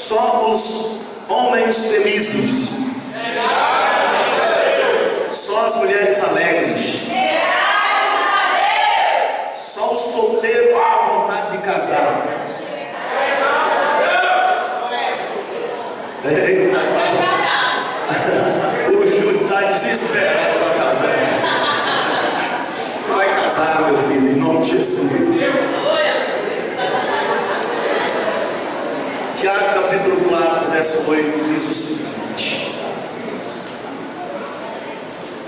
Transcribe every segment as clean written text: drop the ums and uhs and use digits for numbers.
Só os homens felizes, só as mulheres alegres, só os solteiros com vontade de casar. Eita, o Júlio está desesperado para casar. Vai casar, meu filho, em nome de Jesus. Tiago capítulo 4, verso 8 diz o seguinte: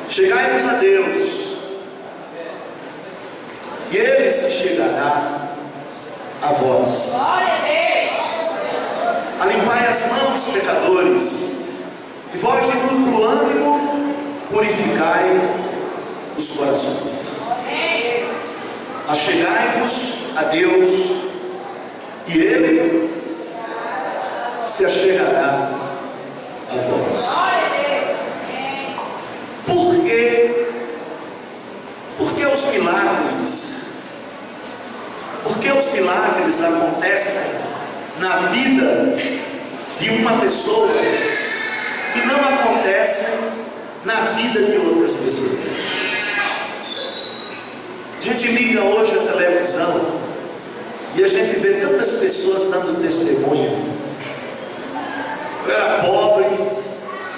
chegai-vos a Deus, e Ele se chegará a vós. Alimpai as mãos, pecadores, e vós de duplo ânimo purificai os corações. Achegai-vos a Deus, e Ele se achegará a vós. Por quê? Porque os milagres, porque os milagres acontecem na vida de uma pessoa e não acontecem na vida de outras pessoas. A gente liga hoje a televisão e a gente vê tantas pessoas dando testemunho. Eu era pobre,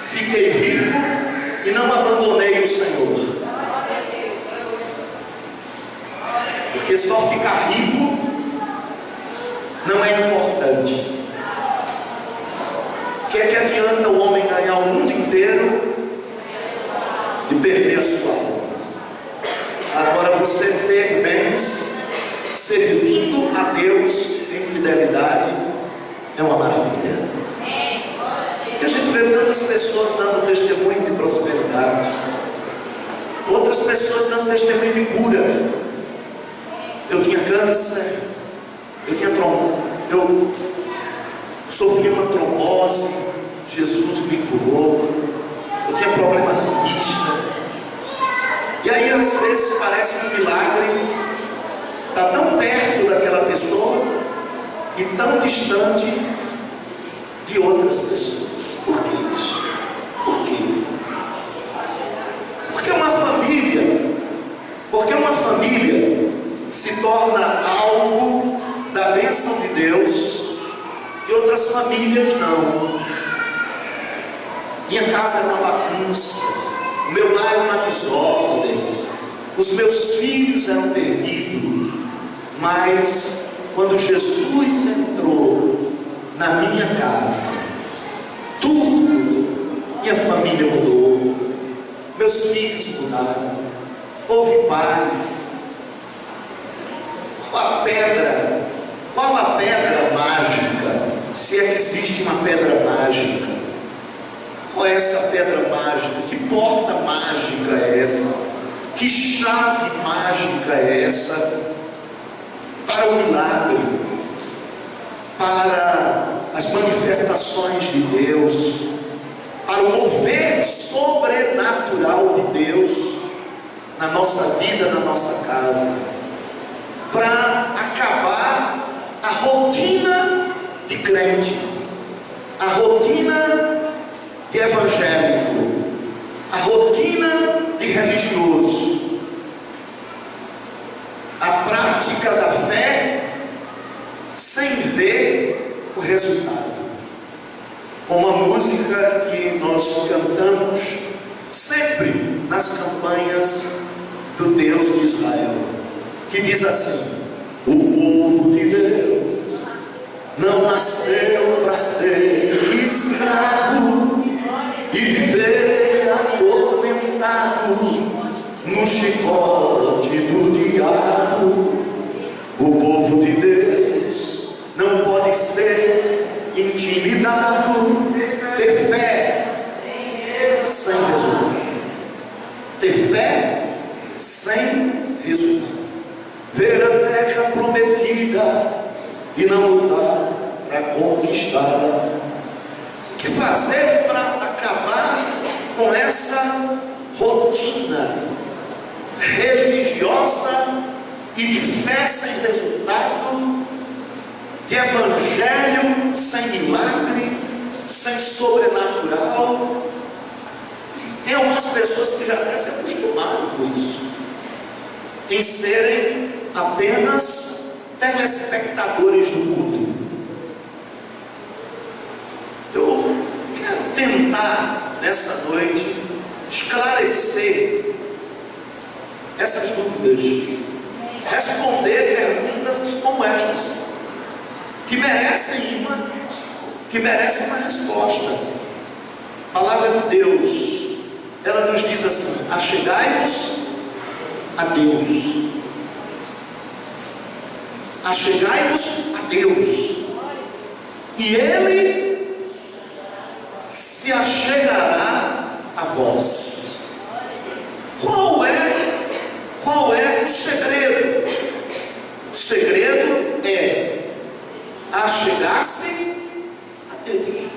fiquei rico e não abandonei o Senhor. Porque só ficar rico não é importante. O que é que adianta o homem ganhar o mundo inteiro e perder a sua alma? Agora, você ter bens servindo a Deus em fidelidade é uma maravilha. E a gente vê tantas pessoas dando testemunho de prosperidade, outras pessoas dando testemunho de cura. Eu tinha câncer, eu sofri uma trombose, Jesus me curou. Eu tinha problema na vista. E aí às vezes parece um milagre está tão perto daquela pessoa e tão distante de outras pessoas. Por que isso? Por quê? Porque uma família se torna alvo da bênção de Deus e outras famílias não. Minha casa era uma bagunça, o meu lar era uma desordem, os meus filhos eram perdidos, mas quando Jesus entrou na minha casa, tudo mudou. Minha família mudou, meus filhos mudaram, houve paz. Qual a pedra mágica, se é que existe uma pedra mágica? Qual é essa pedra mágica? Que porta mágica é essa? Que chave mágica é essa para o milagre, para as manifestações de Deus, para o mover sobrenatural de Deus na nossa vida, na nossa casa, para acabar a rotina de crente, a rotina de evangélico, a rotina de religioso, a prática da fé sem ver o resultado. Como a música que nós cantamos sempre nas campanhas do Deus de Israel, que diz assim: o povo de Deus não nasceu para ser escravo e viver atormentado no chicote do diabo. O povo de Deus não pode ser intimidado, ter fé sem resultado, ter fé sem resultado, ver a terra prometida e não lutar para conquistá-la. O que fazer para acabar com essa rotina religiosa e de fé sem resultado, de evangelho sem milagre, sem sobrenatural. Tem algumas pessoas que já até se acostumaram com isso, em serem apenas telespectadores do culto. Eu quero tentar nessa noite esclarecer essas dúvidas, responder perguntas como estas, que merecem uma resposta. A palavra de Deus, ela nos diz assim: achegai-vos a Deus. Achegai-vos a Deus, e Ele se achegará a vós. Qual é o segredo? O segredo é achegar-se a Deus.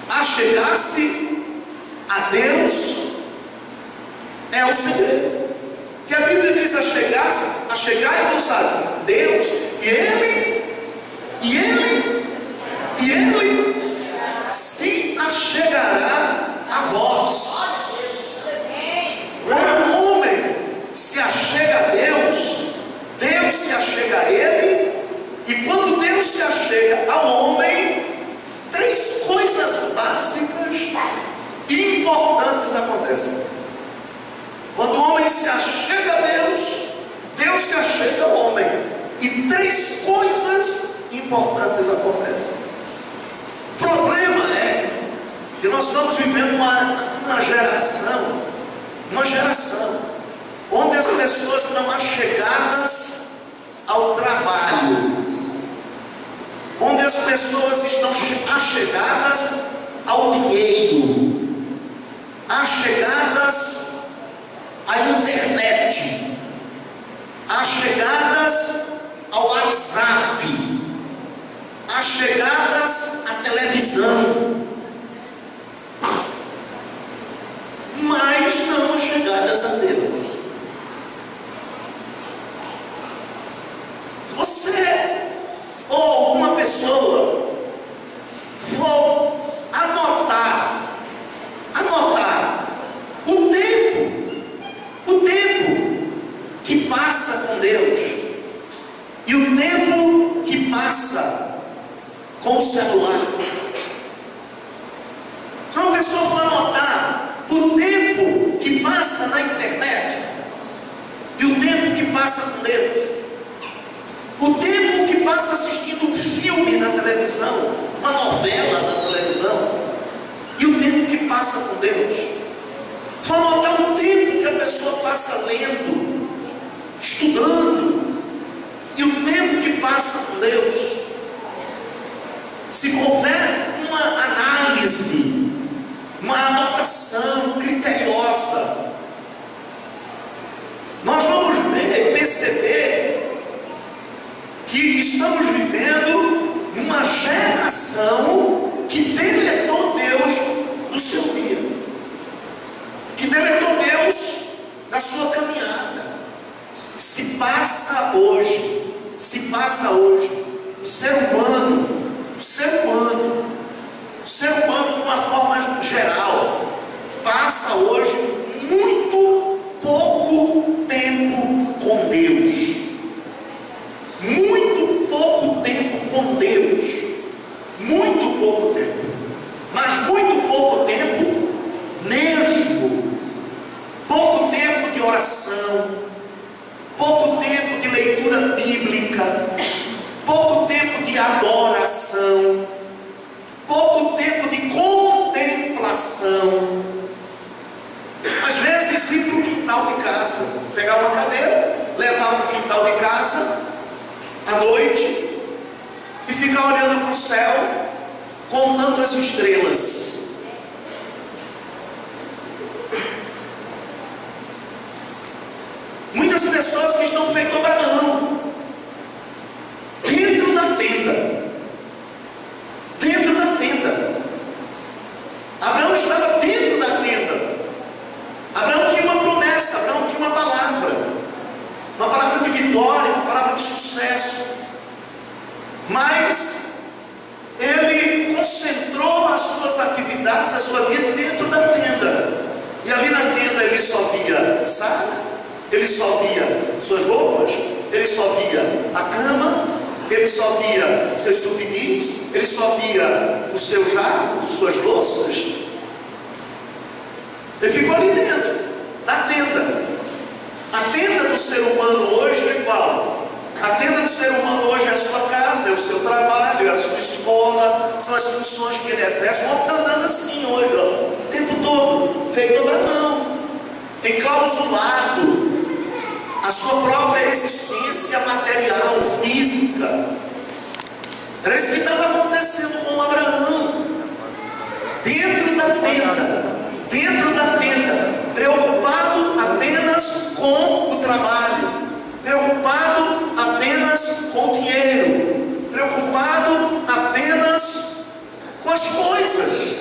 Achegar-se a Deus é o segredo. Que a Bíblia diz: achegai-vos a Deus, e Ele se achegará a vós. Quando o homem se achega a Deus, Deus se achega a ele. E quando Deus se achega ao homem, três coisas básicas e importantes acontecem. Quando o homem se achega a Deus, Deus se achega ao homem, e três coisas importantes acontecem. O problema é que nós estamos vivendo uma geração onde as pessoas estão achegadas ao trabalho, onde as pessoas estão achegadas ao dinheiro, achegadas à internet, achegadas ao WhatsApp, achegadas à televisão, mas não achegadas a Deus. Se você ou alguma pessoa for anotar o tempo que passa com Deus e o tempo que passa com o celular. Se uma pessoa for anotar o tempo que passa na internet e o tempo que passa com Deus, o tempo que passa assistindo um filme na televisão, uma novela na televisão, e o tempo que passa com Deus, só notar o tempo que a pessoa passa lendo, estudando, e o tempo que passa com Deus. Se houver uma análise, uma anotação criteriosa, nós vamos perceber que estamos vivendo uma geração que deletou Deus do seu dia, que deletou Deus da sua caminhada. Se passa hoje, o ser humano de uma forma geral, passa hoje muito pouco tempo com Deus. Muito pouco tempo com Deus. Muito pouco tempo. Mas muito pouco tempo mesmo. Pouco tempo de oração. Pouco tempo de leitura bíblica. Pouco tempo de adoração. Pouco tempo de contemplação. Às vezes ir para o quintal de casa, pegar uma cadeira, levar para o quintal de casa à noite e ficar olhando para o céu, contando as estrelas. Muitas pessoas que estão feito Abraão, dentro da tenda. Abraão estava dentro da tenda. Abraão tinha uma promessa, Abraão tinha uma palavra de vitória, uma palavra de sucesso. Mas ele, com atividades, a sua vida dentro da tenda. E ali na tenda ele só via sala, ele só via suas roupas, ele só via a cama, ele só via seus souvenirs, ele só via o seu jarro, suas louças. Ele ficou ali dentro, na tenda. A tenda do ser humano hoje é qual? A tenda do ser humano hoje é a sua casa, é o seu trabalho, é a sua escola, são as funções que ele exerce. O homem está andando assim hoje, ó, o tempo todo, feito Abraão, enclausulado, a sua própria existência material, física. Era isso que estava acontecendo com Abraão, dentro da tenda, preocupado apenas com o trabalho, preocupado apenas com o dinheiro, preocupado apenas com as coisas.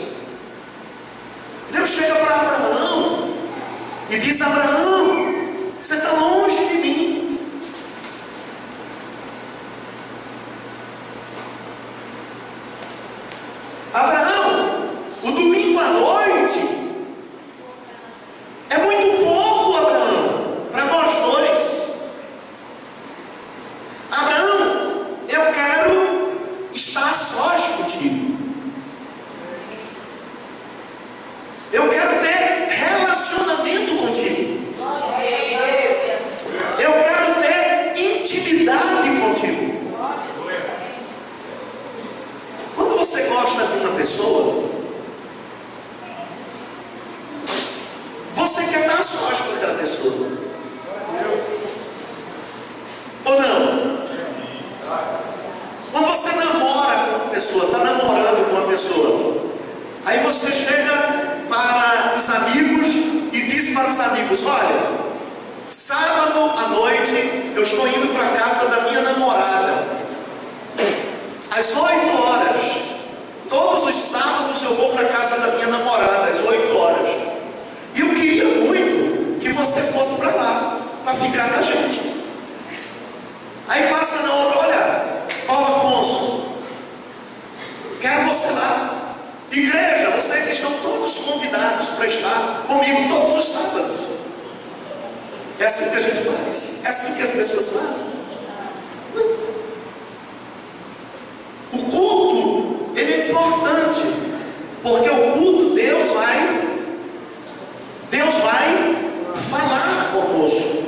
Deus chega para Abraão e diz: Abraão, você está longe de mim. Abraão, o domingo à noite é muito pouco, Abraão, para nós dois. Abraão, eu quero estar a sós contigo. Eu quero ter relacionamento contigo. Eu quero ter intimidade contigo. Quando você gosta de uma pessoa, você quer estar a sós com aquela pessoa. Ou não? Quando você namora com uma pessoa, está namorando com uma pessoa, aí você chega para os amigos e diz para os amigos: olha, sábado à noite eu estou indo para a casa da minha namorada, às 8 horas. Todos os sábados eu vou para a casa da minha namorada, às 8 horas. E eu queria muito que você fosse para lá, para ficar com a gente. Aí passa na outra: olha, Paulo Afonso, quero você lá. Igreja, vocês estão todos convidados para estar comigo todos os sábados. É assim que a gente faz? É assim que as pessoas fazem? Não. O culto, ele é importante, porque o culto Deus vai falar conosco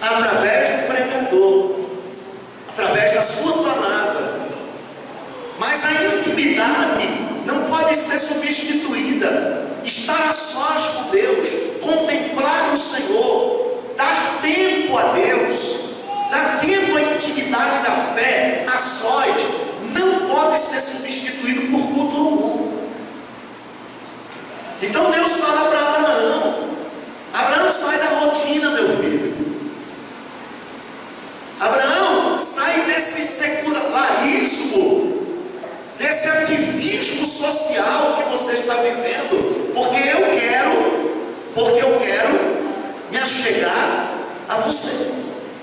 através do pregador, através da sua palavra. Mas a intimidade não pode ser substituída. Estar a sós com Deus, contemplar o Senhor, dar tempo a Deus, dar tempo à intimidade da fé, a sós, não pode ser substituído por culto algum. Então Deus fala para Abraão: Abraão, sai da rotina, meu filho. Abraão, sai desse secularismo, desse ativismo social que você está vivendo, porque eu quero me achegar a você.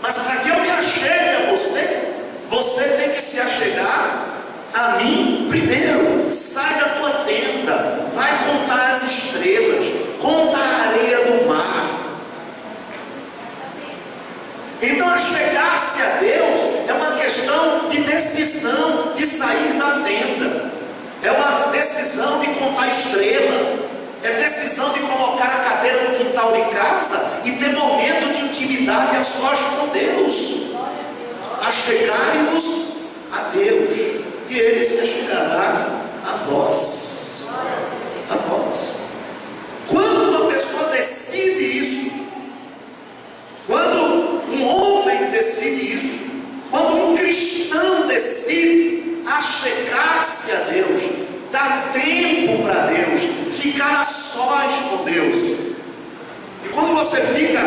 Mas para que eu me achegue a você, você tem que se achegar a mim primeiro. Sai da tua tenda, vai contar as estrelas, conta a areia do mar. Então, achegar-se a Deus é uma questão de decisão de sair da tenda, é uma decisão de contar estrela, é decisão de colocar a cadeira no quintal de casa e ter momento de intimidade a sós com Deus. Achegai-vos a Deus e Ele se achegará a vós. A vós. Quando uma pessoa decide isso, quando um homem decide isso, quando um cristão decide achegar-se a Deus, dar tempo para Deus, ficar a sós com Deus. E quando você fica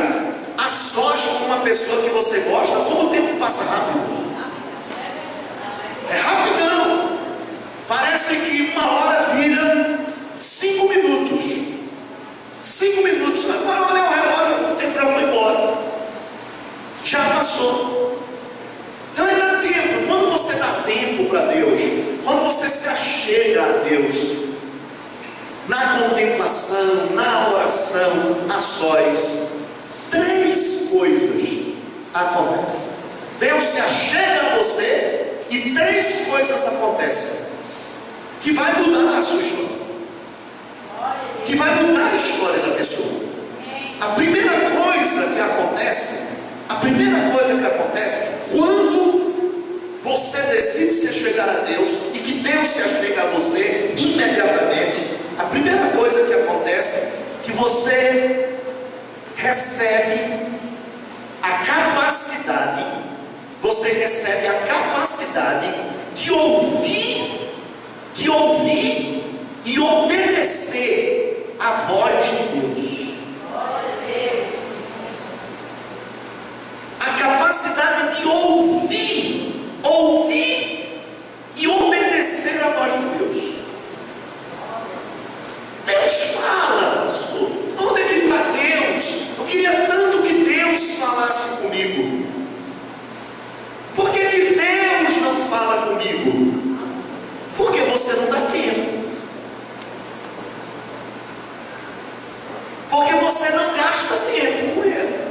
a sós com uma pessoa que você gosta, como o tempo passa rápido. É rapidão. Parece que uma hora vira 5 minutos. 5 minutos. Agora olha o relógio, o tempo já foi embora. Já passou. Então é dar tempo. Quando você dá tempo para Deus, quando você se achega a Deus, na contemplação, na oração, a sós, 3 coisas acontecem. Deus se achega a você e 3 coisas acontecem que vai mudar a sua história, que vai mudar a história da pessoa. A primeira coisa que acontece quando você decide se achegar a Deus e que Deus se achega a você imediatamente, a primeira coisa que acontece é que você recebe a capacidade de ouvir e obedecer a voz de Deus. A capacidade de ouvir e obedecer a voz de Deus. Deus fala, pastor. Onde é que está Deus? Eu queria tanto que Deus falasse comigo. Por que Deus não fala comigo? Porque você não dá tempo. Porque você não gasta tempo com Ele.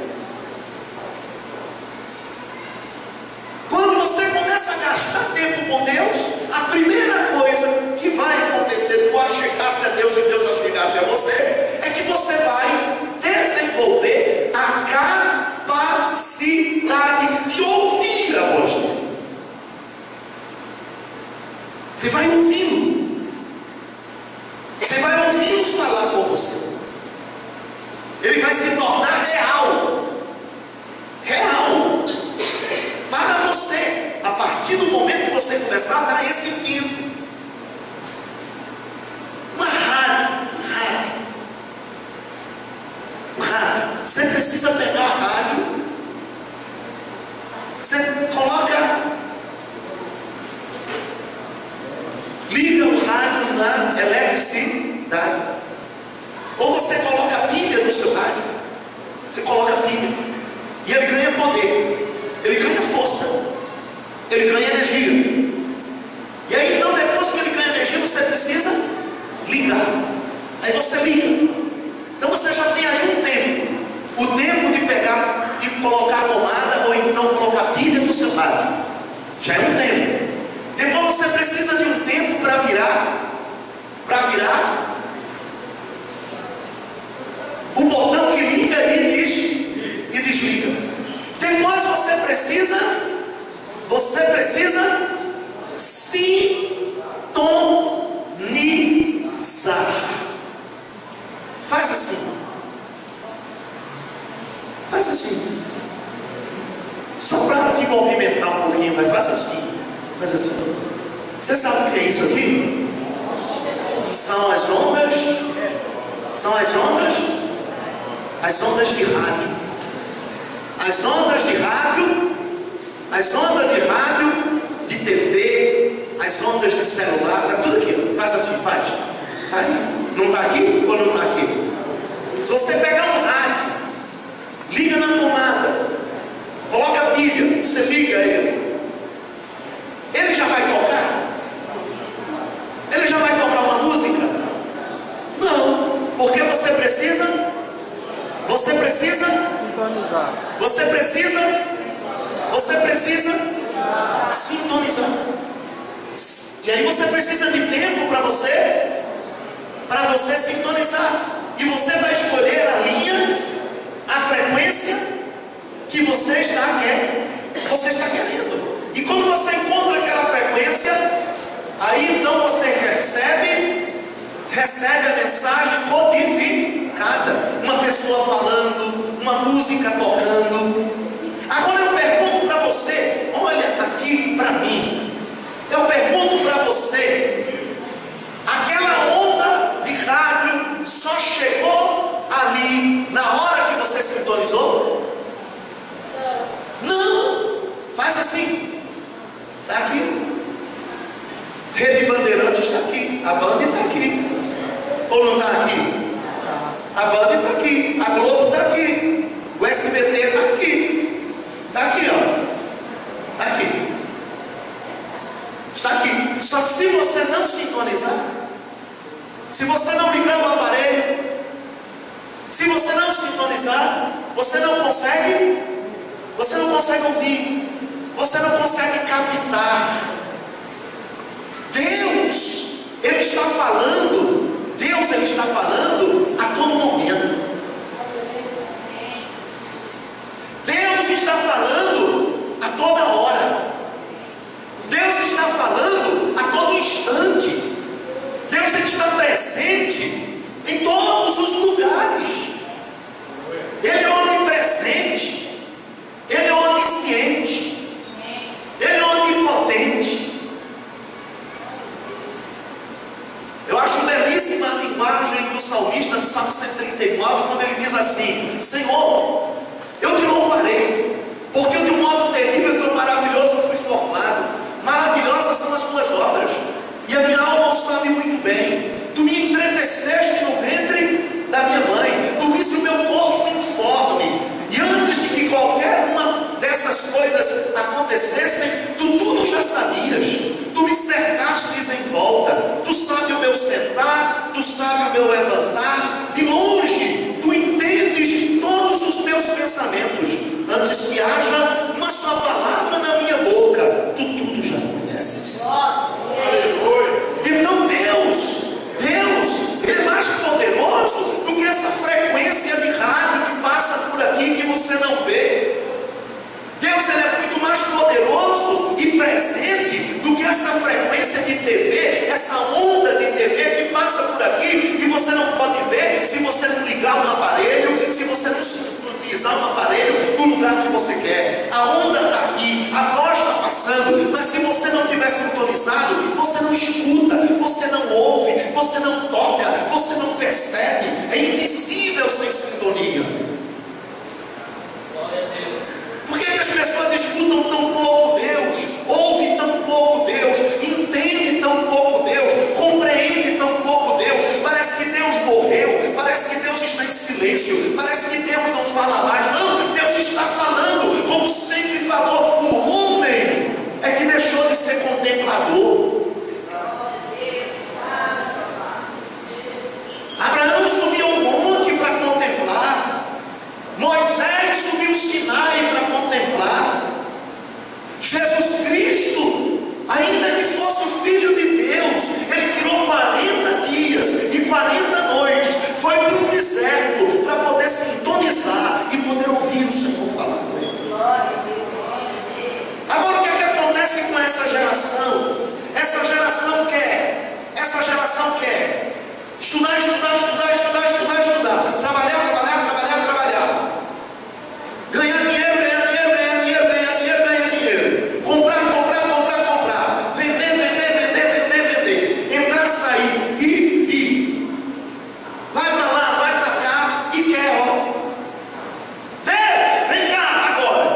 Quando você começa a gastar tempo com Deus, a primeira coisa que vai acontecer, tu achegar-se a Deus e Deus achegar-se a você, é que você vai desenvolver a capacidade de ouvir a voz dele. Você vai ouvindo. Você vai ouvi-lo falar com você. Ele vai se tornar real para você, a partir do momento que você começar a dar esse tempo. Uma rádio. Você precisa pegar a rádio, você liga o rádio na eletricidade, ou você coloca a pilha no seu rádio. Você coloca a pilha e ele ganha poder, ele ganha força, ele ganha energia. E aí então, depois que ele ganha energia, você precisa ligar. Aí você liga. Então você já tem aí um tempo. O tempo de pegar e colocar a tomada, ou então colocar pilha no seu rádio. Já é um tempo. Depois você precisa de um tempo para virar o botão que liga e desliga. Depois você precisa sintonizar. Faz assim. Só para te movimentar um pouquinho, mas faz assim. Você sabe o que é isso aqui? São as ondas de rádio. As ondas de rádio, de TV, as ondas de celular, está tudo aqui. Faz assim, faz. Está aí. Não está aqui ou não está aqui? Se você pegar um rádio, liga na tomada, coloca a pilha, você liga ele. Ele já vai tocar? Ele já vai tocar uma música? Não, porque você precisa sintonizar. E aí você precisa de tempo para você sintonizar. E você vai escolher a linha, a frequência que você está querendo. E quando você encontra aquela frequência, aí então você recebe a mensagem codificada. Uma pessoa falando, uma música tocando. Agora eu pergunto para você, olha aqui para mim. Eu pergunto para você, aquela onda de rádio só chegou ali na hora que você sintonizou? Não. Faz assim. Está aqui. Rede Bandeirantes está aqui. A Band está aqui. Ou não está aqui? A Band está aqui. A Globo está aqui. O SBT está aqui. Está aqui, ó. Está aqui. Está aqui. Só se você não sintonizar, Se você não ligar o aparelho, se você não sintonizar, você não consegue ouvir, você não consegue captar. Deus, Ele está falando a todo momento. Deus está falando a toda hora. Deus está falando a todo instante. Deus está presente em todos os lugares. Ele é onipresente, Ele é onisciente, Ele é onipotente. Eu acho belíssima a linguagem do salmista no Salmo 139, quando ele diz assim: Senhor, eu te louvarei, porque de um modo terrível e tão maravilhoso fui formado. Maravilhosas são as tuas obras, e a minha alma o sabe muito bem. Tu me entreteceste no ventre da minha mãe, tu viste o meu corpo informe, e antes de que qualquer uma dessas coisas acontecessem, tu tudo já sabias. Tu me cercastes em volta, tu sabes o meu sentar, tu sabes o meu levantar, de longe tu entendes todos os meus pensamentos, antes que haja uma só palavra na minha boca, tu tudo já conheces. Então Deus, Ele é mais poderoso do que essa frequência de rádio que passa por aqui que você não vê. Deus, Ele é muito mais poderoso e presente do que essa frequência de TV, essa onda de TV que passa por aqui e você não pode ver se você não ligar um aparelho, se você não sintonizar um aparelho no lugar que você quer. A onda está aqui, a voz está passando, mas se você não tiver sintonizado, você não escuta, você não ouve, você não toca, você não percebe. É invisível sem sintonia. Por que as pessoas escutam tão pouco Deus, ouvem tão pouco Deus, entendem tão pouco Deus, compreendem tão pouco Deus? Parece que Deus morreu, parece que Deus está em silêncio, parece que Deus não fala mais. Não, Deus está falando, como sempre falou. O homem é que deixou de ser contemplador. Abraão subiu ao monte para contemplar, Moisés subiu o Sinai para contemplar. Jesus Cristo, ainda que fosse o Filho de Deus, Ele tirou 40 dias e 40 noites, foi para um deserto para poder sintonizar e poder ouvir o Senhor falar com Ele. Agora o que é que acontece com essa geração? Essa geração quer estudar, trabalhar, ganhar dinheiro, comprar, vender, entrar, sair, ir, vir, vai para lá, vai para cá, e quer, Deus, vem cá agora,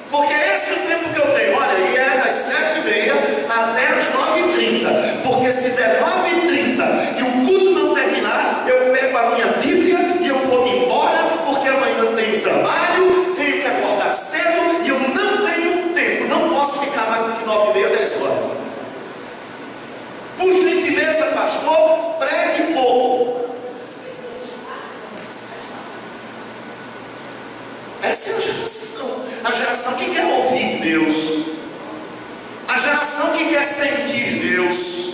porque esse é o tempo que eu tenho. Olha, e é das 7h30 até as 9h30, porque se der 9h30 e o culto não terminar, eu pego a minha Bíblia e eu vou embora, porque amanhã eu tenho trabalho, tenho que acordar cedo e eu não tenho tempo, não posso ficar mais do que 9h30, 10 horas. Por gentileza, pastor, pregue pouco. Essa é a geração que quer ouvir Deus, a geração que quer sentir Deus,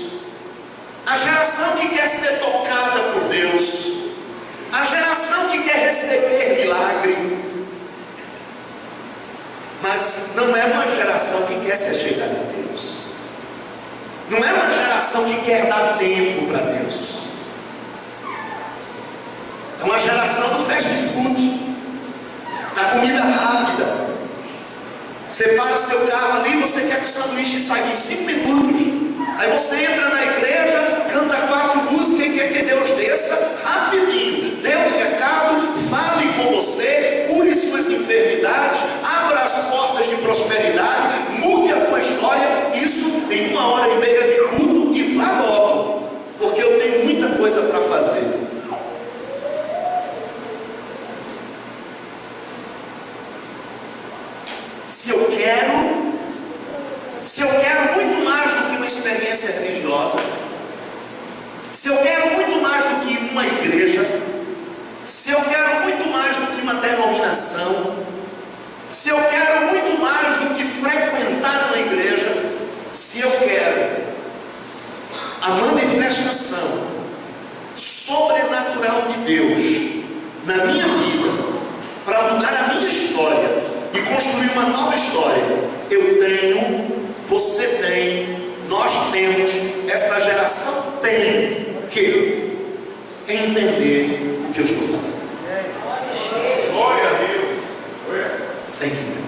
a geração que quer ser tocada por Deus, a geração que quer receber milagre. Mas não é uma geração que quer se achegar a Deus, não é uma geração que quer dar tempo para Deus. É uma geração do fast food, da comida rápida. Você para seu carro ali, você quer que o sanduíche saia em 5 minutos. Aí você entra na igreja, canta 4 músicas e quer que Deus desça rapidinho. Dê um recado, fale com você, cure suas enfermidades, abra as portas de prosperidade, mude a tua história. Isso em 1h30 de culto e vá logo, porque eu tenho muita coisa para fazer. Se eu quero muito mais do que uma experiência religiosa, se eu quero muito mais do que uma igreja, se eu quero muito mais do que uma denominação, se eu quero muito mais do que frequentar uma igreja, se eu quero a manifestação sobrenatural de Deus na minha vida, para mudar a minha história e construir uma nova história, eu tenho, você tem, nós temos, esta geração tem que entender o que eu estou falando. Glória a Deus. Tem que entender.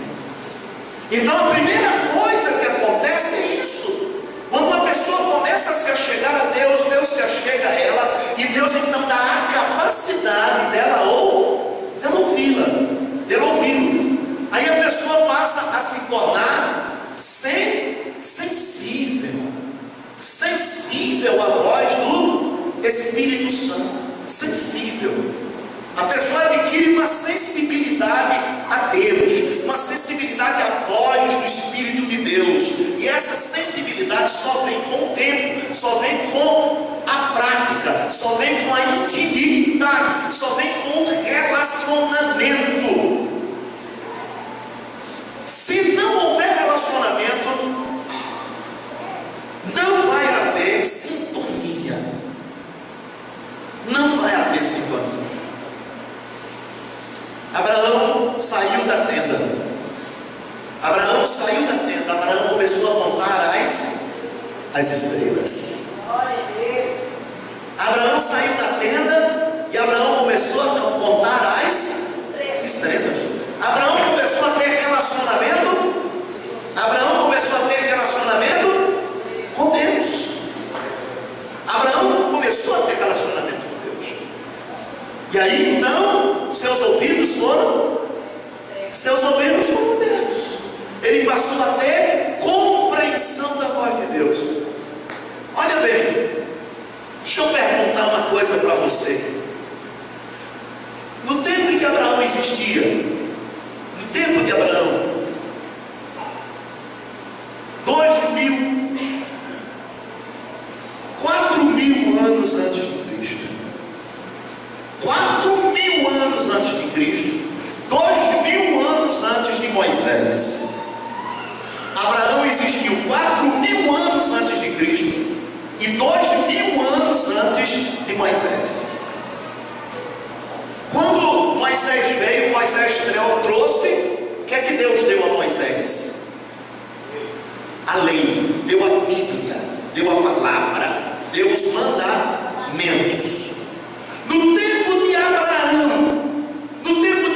Então a primeira coisa que acontece é isso. Quando uma pessoa começa a se achegar a Deus, Deus se achega a ela, e Deus então dá a capacidade dela ouvi-la, dela ouvi-lo. Aí a pessoa passa a se tornar sensível à voz do Espírito Santo. Sensível. A pessoa adquire uma sensibilidade a Deus, uma sensibilidade à voz do Espírito de Deus, e essa sensibilidade só vem com o tempo, só vem com a prática, só vem com a intimidade, só vem com o relacionamento. Se não houver relacionamento, não vai haver sintonia, não vai haver sintonia. Abraão saiu da tenda. Abraão começou a contar as estrelas. Abraão saiu da tenda e Abraão começou a contar as estrelas. Abraão começou a ter relacionamento. Abraão começou a ter relacionamento com Deus. Abraão começou a ter relacionamento com Deus. E aí então seus ouvidos foram abertos. Ele passou a ter compreensão da voz de Deus. Olha bem, deixa eu perguntar uma coisa para você. No tempo em que Abraão existia, no tempo de Abraão, 4.000 anos antes de Cristo, 4.000 anos antes de Cristo, 2.000 anos antes de Moisés. Abraão existiu 4.000 anos antes de Cristo e 2.000 anos antes de Moisés. Quando Moisés veio, Moisés trouxe, o que é que Deus deu a Moisés? A lei, deu a Bíblia, deu a palavra, deu os mandamentos. No tempo de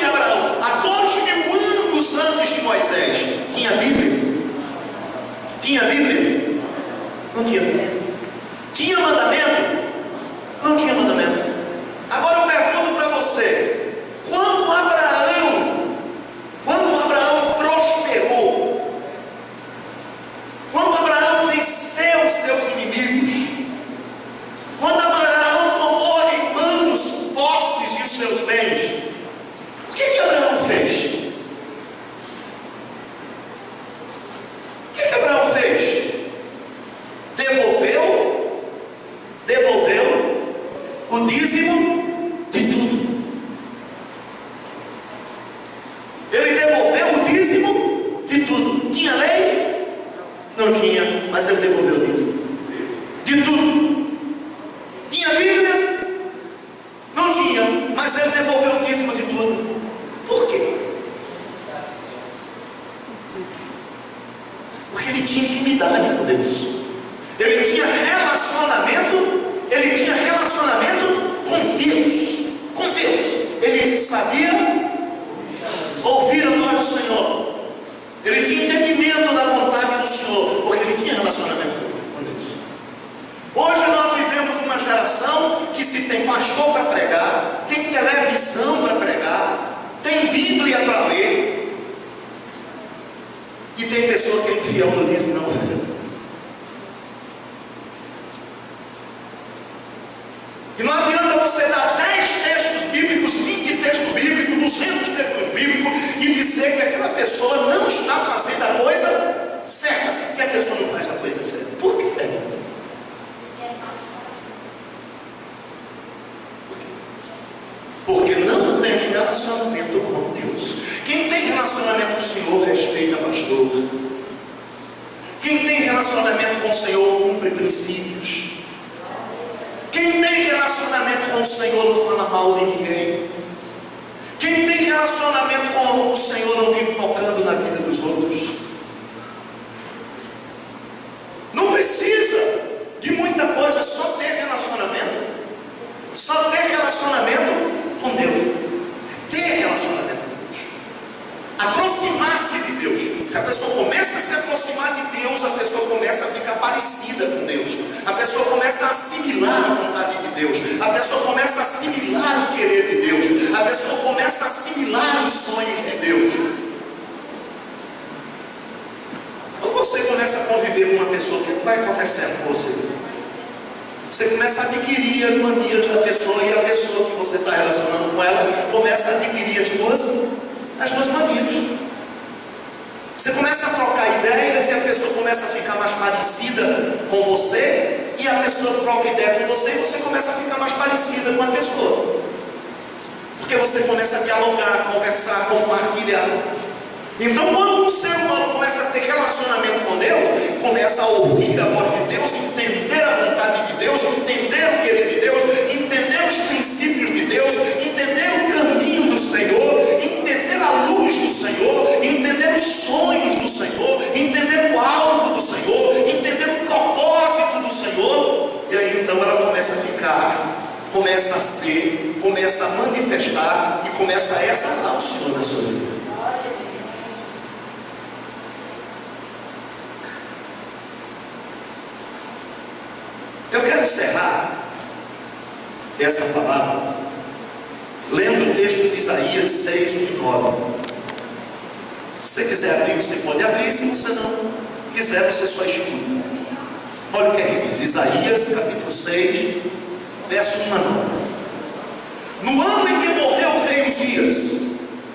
Abraão, há 2.000 anos antes de Moisés, tinha Bíblia? Tinha Bíblia? Não tinha Bíblia. Tinha mandamento? Não tinha mandamento. Agora eu pergunto para você, quando Abraão prosperou, quando Abraão venceu seus inimigos, quando Abraão tomou em mãos posses e os seus bens, o que Abraão fez? O que Abraão fez? Devolveu o dízimo de tudo. Ele devolveu o dízimo de tudo. Tinha lei? Não tinha, mas ele devolveu o dízimo de tudo. Tinha Bíblia? Não tinha, mas ele devolveu o dízimo de tudo. Por quê? Porque ele tinha intimidade com Deus. Ele tinha relacionamento com Deus. Com Deus. Ele sabia ouvir a voz do Senhor. Ele tinha entendimento da vontade do Senhor, porque ele tinha relacionamento com Deus. Hoje nós vivemos uma geração que se tem pastor para pregar, tem televisão para pregar, tem Bíblia para ler, e tem pessoa que é infiel no dízimo e na oferta. E não adianta você dar 10 textos bíblicos, 20 textos bíblicos, 200 textos bíblicos e dizer que aquela pessoa não está fazendo a coisa certa, que a pessoa não faz a coisa certa. Por quê? relacionamento com Deus. Quem tem relacionamento com o Senhor respeita pastor. Quem tem relacionamento com o Senhor cumpre princípios. Quem tem relacionamento com o Senhor não fala mal de ninguém. Quem tem relacionamento com o Senhor não vive tocando na vida dos outros. Não precisa de muita coisa, só ter relacionamento. Só ter relacionamento com Deus. Ter relacionamento com Deus. Aproximar-se de Deus. Se a pessoa começa a se aproximar de Deus, a pessoa começa a ficar parecida com Deus. A pessoa começa a assimilar a vontade de Deus. A pessoa começa a assimilar o querer de Deus. A pessoa começa a assimilar os sonhos de Deus. Quando você começa a conviver com uma pessoa, o que vai acontecer com você? Você começa a adquirir as manias da pessoa, e a pessoa que você está relacionando com ela começa a adquirir as suas manias. Você começa a trocar ideias e a pessoa começa a ficar mais parecida com você, e a pessoa troca ideia com você e você começa a ficar mais parecida com a pessoa, porque você começa a dialogar, conversar, compartilhar. Então, quando um ser humano começa a ter relacionamento com Deus, começa a ouvir a voz de Deus, entender a vontade de Deus, entender o querer de Deus, entender os princípios de Deus, entender o caminho do Senhor, entender a luz do Senhor, entender os sonhos do Senhor, entender o alvo do Senhor, entender o propósito do Senhor. E aí então ela começa a ficar, começa a ser, começa a manifestar e começa a exalar o Senhor na sua vida. Eu quero encerrar essa palavra lendo o texto de Isaías 6, 1 e 9. Se você quiser abrir, você pode abrir. Se você não quiser, você só escuta. Olha o que é que diz Isaías capítulo 6, verso 1 a 9. No ano em que morreu o rei Uzias,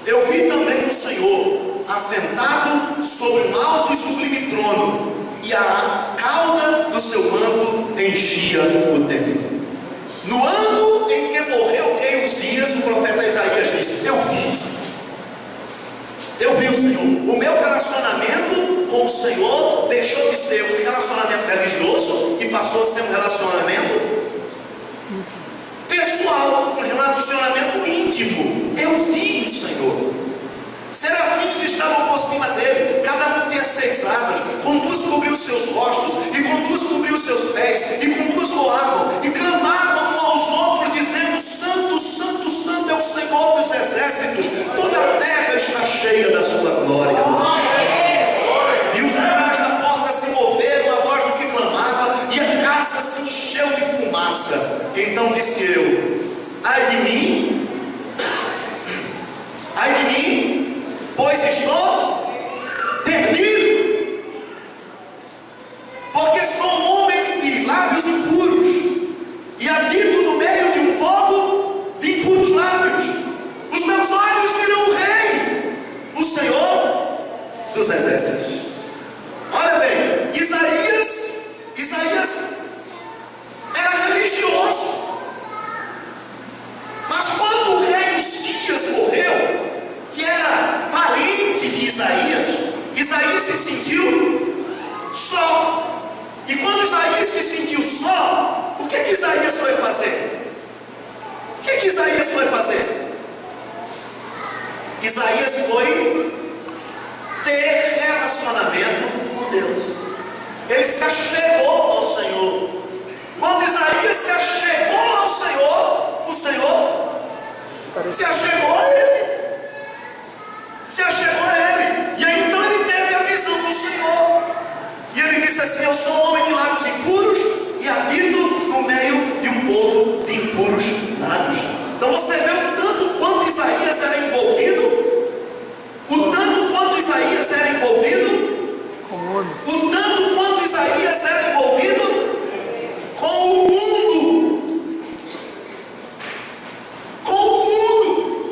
eu vi também o Senhor assentado sobre um alto e sublime trono, e a cauda do seu manto enchia o templo. No ano em que morreu o rei Uzias, o profeta Isaías disse: eu vi o Senhor. Eu vi o Senhor. O meu relacionamento com o Senhor deixou de ser um relacionamento religioso e passou a ser um relacionamento pessoal, um relacionamento íntimo. Eu vi o Senhor. Serafins estavam por cima dele, cada um tinha 6 asas, com 2 cobriu os seus rostos, e com 2 cobriu os seus pés, e com 2 voavam, e clamavam uns aos outros, dizendo: Santo, Santo, Santo é o Senhor dos exércitos, toda a terra está cheia da sua glória. E os umbrais da porta se moveram, a voz do que clamava, e a casa se encheu de fumaça. Então disse eu: ai de mim, pois estou perdido, porque sou um homem de lábios impuros, e habito no meio de um povo de impuros lábios. Os meus olhos viram o Rei, o Senhor dos exércitos. Olha bem, Isaías era religioso, mas quando o rei Uzias morreu, que era parente de Isaías se sentiu só. E quando Isaías se sentiu só, o que Isaías foi fazer? O que Isaías foi fazer? Isaías foi ter relacionamento com Deus. Ele se achegou ao Senhor. Quando Isaías se achegou ao Senhor, o Senhor se achegou a ele. E aí então ele teve a visão do Senhor. E ele disse assim: eu sou um homem de lábios impuros e habito no meio de um povo de impuros lábios. Então você vê o tanto quanto Isaías era envolvido. O tanto quanto Isaías era envolvido com o mundo. Com o mundo.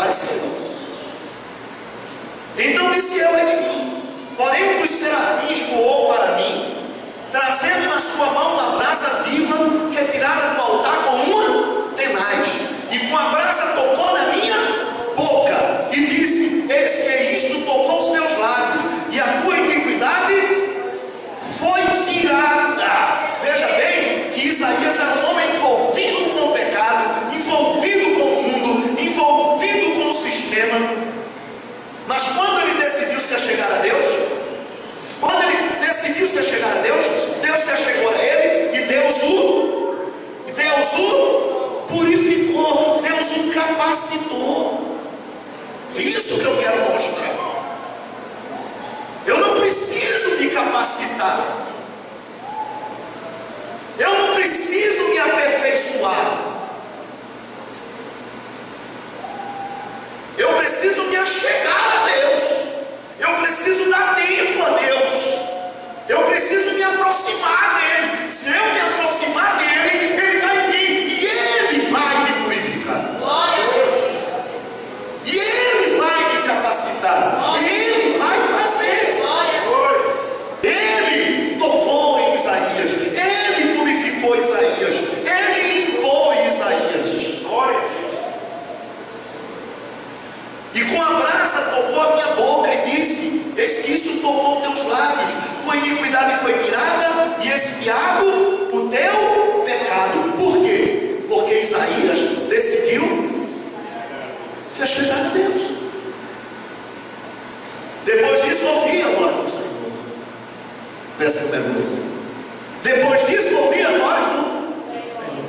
apareceu. Então disse eu em mim, porém um dos serafins voou para mim, trazendo na sua mão uma brasa viva que tirara do altar com uma tenaz, e com a brasa tocou na minha boca, e disse: eis que isto tocou os teus lábios, e a tua iniquidade foi tirada. Veja bem que Isaías era um homem envolvido com o pecado, envolvido com o mundo, envolvido com o sistema. Mas quando ele decidiu se achegar a Deus, Deus se achegou a ele, e Deus o purificou, Deus o capacitou. É isso que eu quero mostrar. Eu não preciso me capacitar, eu não preciso me aperfeiçoar, eu preciso me achegar a Deus, eu preciso dar tempo a Deus, eu preciso me aproximar dele. Se eu me aproximar dele, ele vai vir e ele vai me purificar. Glória a Deus. E ele vai me capacitar. Ele vai fazer. Glória a Deus. Ele tocou em Isaías, ele purificou Isaías, ele limpou Isaías. Glória a Deus. E com a brasa tocou a minha boca e disse: eis que isso tocou teus lábios, tua iniquidade foi tirada e expiado o teu pecado. Por quê? Porque Isaías decidiu se achegar a Deus. Depois disso ouvi a voz do Senhor. Verso número 8. Depois disso ouvi a voz do Senhor.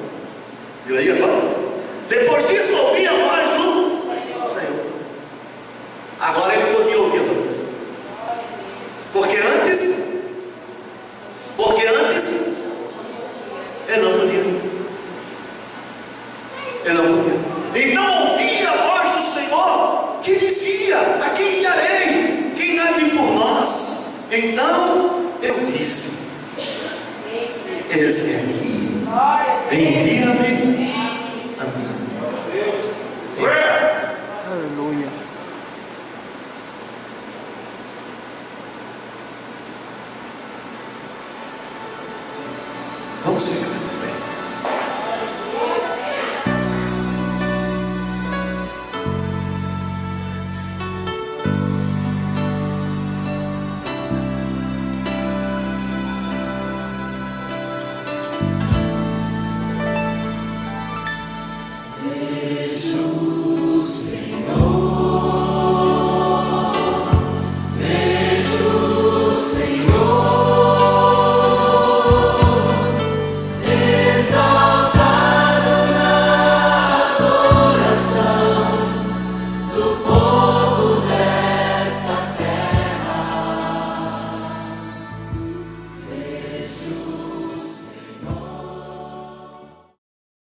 E aí agora? Depois disso ouvi a voz do Senhor. Agora ele podia ouvir a voz do Senhor. Porque antes ele não podia. Então ouvi a voz do Senhor que dizia: a quem enviarei? Quem há de ir por nós? Então eu disse: eis-me aqui, envia-me